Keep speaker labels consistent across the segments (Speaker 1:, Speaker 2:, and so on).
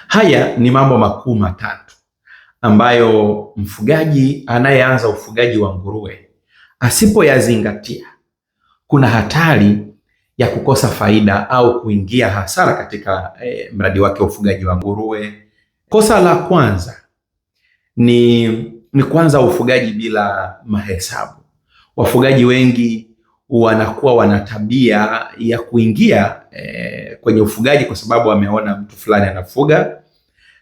Speaker 1: Haya ni mambo makuu matatu ambayo mfugaji anayeanza ufugaji wa nguruwe asipoyazingatia, kuna hatari ya kukosa faida au kuingia hasara katika mradi wake wa ufugaji wa nguruwe. Kosa la kwanza ni kuanza ufugaji bila mahesabu. Wafugaji wengi wanakuwa wana tabia ya kuingia kwenye ufugaji kwa sababu ameona mtu fulani anafuga,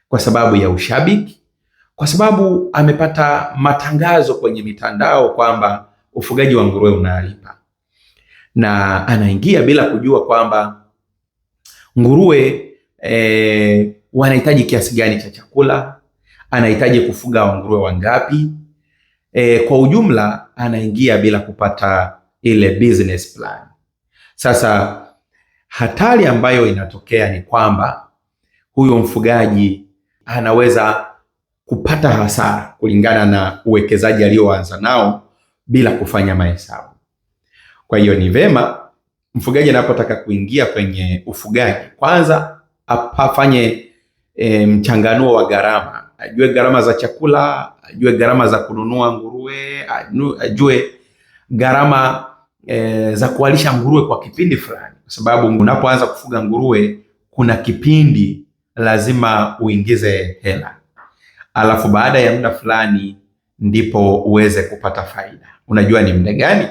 Speaker 1: kwa sababu ya ushabiki, kwa sababu amepata matangazo kwenye mitandao kwamba ufugaji wa nguruwe unalipa, na anaingia bila kujua kwamba nguruwe wanahitaji kiasi gani cha chakula, anahitaji kufuga nguruwe wangapi. Kwa ujumla anaingia bila kupata ile business plan. Sasa hatari ambayo inatokea ni kwamba huyo mfugaji anaweza kupata hasara kulingana na uwekezaji alioanza nao bila kufanya mahesabu. Kwa hiyo ni vema mfugaji anapotaka kuingia kwenye ufugaji, kwanza afanye mchanganuo wa gharama, ajue gharama za chakula, ajue gharama za kununua nguruwe, ajue gharama za kuwalisha nguruwe kwa kipindi fulani, kwa sababu unapoanza kufuga nguruwe kuna kipindi lazima uingize hela, alafu baada ya muda fulani ndipo uweze kupata faida. Unajua ni muda gani?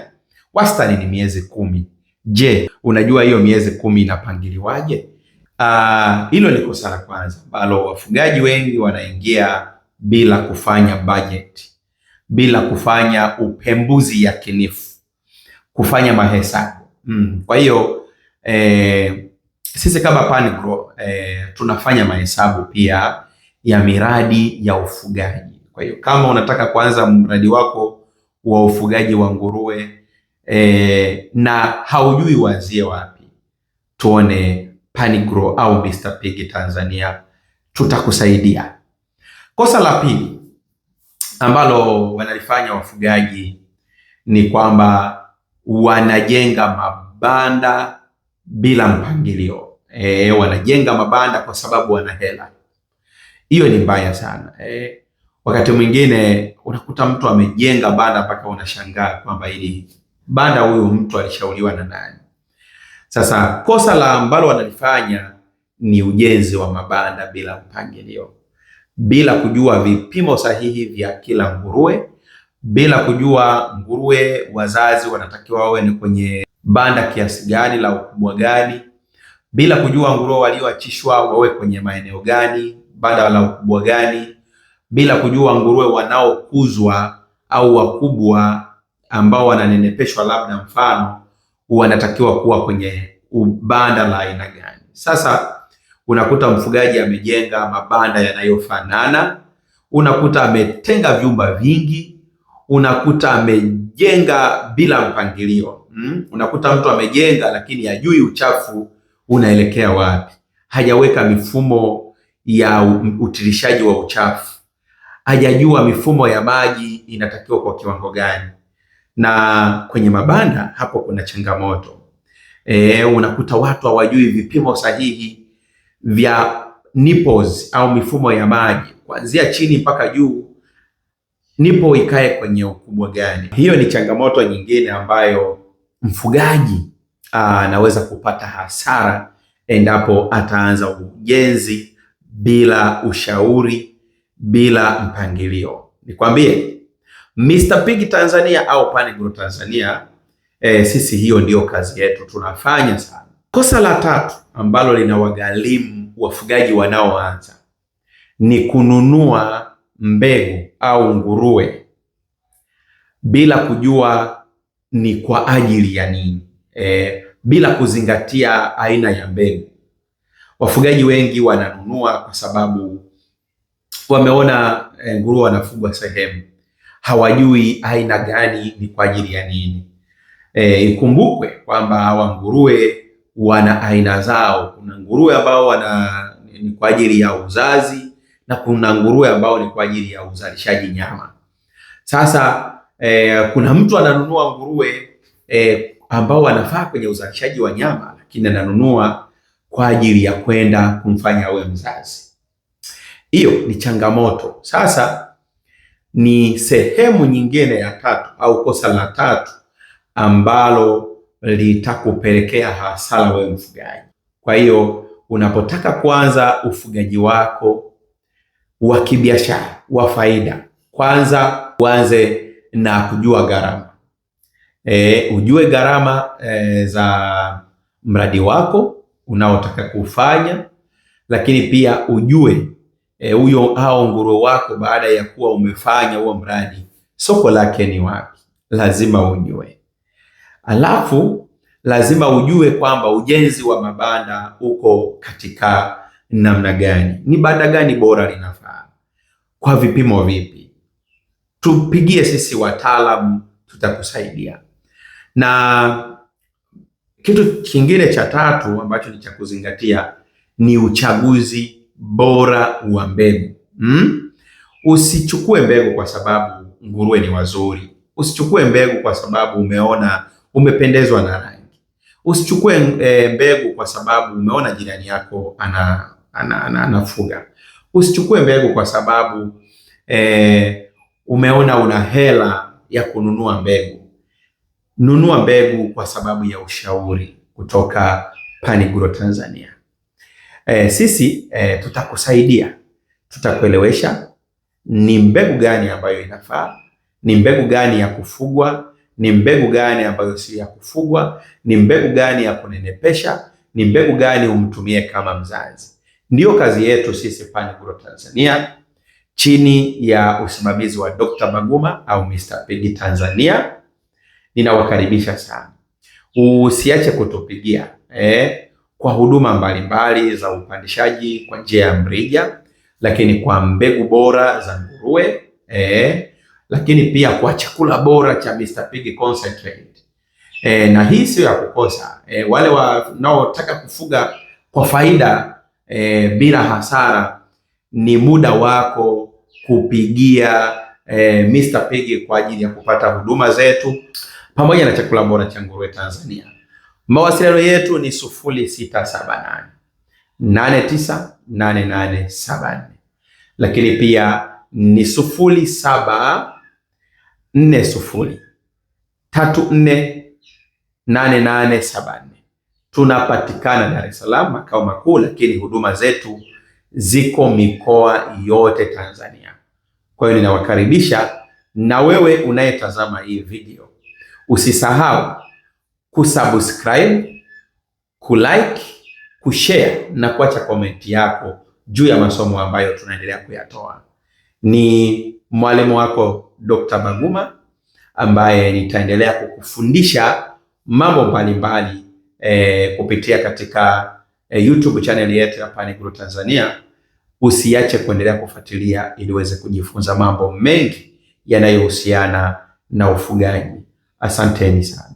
Speaker 1: Wastani ni miezi 10. Je, unajua hiyo miezi 10 inapangiliwaje? Hilo ni kosa la kwanza ambalo wafugaji wengi wanaingia bila kufanya budget, bila kufanya upembuzi yakinifu, kufanya mahesabu. Kwa hiyo sisi kama Pan-Grow tunafanya mahesabu pia ya miradi ya ufugaji. Kwa hiyo kama unataka kuanza mradi wako wa ufugaji wa nguruwe na haujui uanzie wapi, tuone Pan-Grow au Mr. Pig Tanzania, tutakusaidia. Kosa la pili ambalo wanalifanya wafugaji ni kwamba wanajenga mabanda bila mpangilio. Wanajenga mabanda kwa sababu wana hela. Hiyo ni mbaya sana. Wakati mwingine unakuta mtu amejenga banda mpaka unashangaa kwamba hili banda huyu mtu alishauriwa na nani? Sasa kosa la ambalo wanalifanya ni ujenzi wa mabanda bila mpangilio, bila kujua vipimo sahihi vya kila nguruwe, bila kujua nguruwe wazazi wanatakiwa wawe ni kwenye banda kiasi gani la ukubwa gani, bila kujua nguruwe walioachishwa wawe kwenye maeneo gani, banda la ukubwa gani, bila kujua nguruwe wanaokuzwa au wakubwa ambao wananenepeshwa labda mfano wanatakiwa kuwa kwenye banda la aina gani. Sasa unakuta mfugaji amejenga mabanda yanayofanana, unakuta ametenga vyumba vingi, unakuta amejenga bila mpangilio. Unakuta mtu amejenga lakini hajui uchafu unaelekea wapi, hajaweka mifumo ya utirishaji wa uchafu, hajajua mifumo ya maji inatakiwa kwa kiwango gani. Na kwenye mabanda hapo kuna changamoto. Unakuta watu hawajui vipimo sahihi vya nipples au mifumo ya maji kuanzia chini mpaka juu, nipo ikae kwenye ukubwa gani. Hiyo ni changamoto nyingine ambayo mfugaji anaweza kupata hasara endapo ataanza ujenzi bila ushauri, bila mpangilio. Nikwambie Mr. Pig Tanzania au Pan-Grow Tanzania, sisi hiyo ndio kazi yetu, tunafanya sana. Kosa la tatu ambalo linawagharimu wafugaji wanaoanza ni kununua mbegu au nguruwe bila kujua ni kwa ajili ya nini, bila kuzingatia aina ya mbegu. Wafugaji wengi wananunua kwa sababu wameona nguruwe wanafugwa sehemu, hawajui aina gani ni kwa ajili ya nini. Ikumbukwe kwamba hawa nguruwe wana aina zao. Kuna nguruwe ambao ni kwa ajili ya uzazi na kuna nguruwe ambao ni kwa ajili ya uzalishaji nyama. Sasa kuna mtu ananunua nguruwe ambao wanafaa kwenye uzalishaji wa nyama, lakini ananunua kwa ajili ya kwenda kumfanya awe mzazi. Hiyo ni changamoto. Sasa ni sehemu nyingine ya tatu au kosa la tatu ambalo litakupelekea hasara wewe mfugaji. Kwa hiyo unapotaka kuanza ufugaji wako wa kibiashara wa faida, kwanza uanze na kujua gharama. Ujue gharama za mradi wako unaotaka kufanya, lakini pia ujue hao nguruwe wako baada ya kuwa umefanya huo mradi soko lake ni wapi, lazima ujue. Alafu lazima ujue kwamba ujenzi wa mabanda uko katika namna gani, ni banda gani bora linafaa, kwa vipimo vipi. Tupigie sisi wataalamu, tutakusaidia. Na kitu kingine cha tatu ambacho ni cha kuzingatia ni uchaguzi bora wa mbegu. Usichukue mbegu kwa sababu nguruwe ni wazuri. Usichukue mbegu kwa sababu umependezwa na rangi. Usichukue mbegu kwa sababu umeona jirani yako anafuga. Usichukue mbegu kwa sababu umeona una hela ya kununua mbegu. Nunua mbegu kwa sababu ya ushauri kutoka Pan-Gro Tanzania. Sisi tutakusaidia, tutakuelewesha ni mbegu gani ambayo inafaa, ni mbegu gani ya kufugwa, ni mbegu gani ambayo si ya kufugwa, ni mbegu gani ya kunenepesha, ni mbegu gani umtumie kama mzazi. Ndiyo kazi yetu sisi Pan-Gro Tanzania chini ya usimamizi wa Dr. Baguma au Mr. Pig Tanzania. Ninawakaribisha sana. Usiache kutupigia kwa huduma mbalimbali za upandishaji kwa njia ya mrija, lakini kwa mbegu bora za nguruwe, lakini pia kwa chakula bora cha Mr. Pig Concentrate. Na hii sio ya kukosa. Wale wanaotaka kufuga kwa faida bila hasara, ni muda wako kupigia Mr. Pig kwa ajili ya kupata huduma zetu pamoja na chakula bora cha nguruwe Tanzania. Mawasiliano yetu ni 0678 898874, lakini pia ni 0740348874. Tunapatikana Dar es Salaam makao makuu, lakini huduma zetu ziko mikoa yote Tanzania. Kwa hiyo ninawakaribisha, na wewe unayetazama hii video usisahau kusubscribe, kulike, kushare na kuacha komenti yako juu ya masomo ambayo tunaendelea kuyatoa. Ni mwalimu wako Dr. Baguma ambaye nitaendelea kukufundisha mambo mbalimbali kupitia katika YouTube channel yetu ya Pan-Gro Tanzania. Usiache kuendelea kufuatilia ili uweze kujifunza mambo mengi yanayohusiana na ufugaji. Asanteni sana.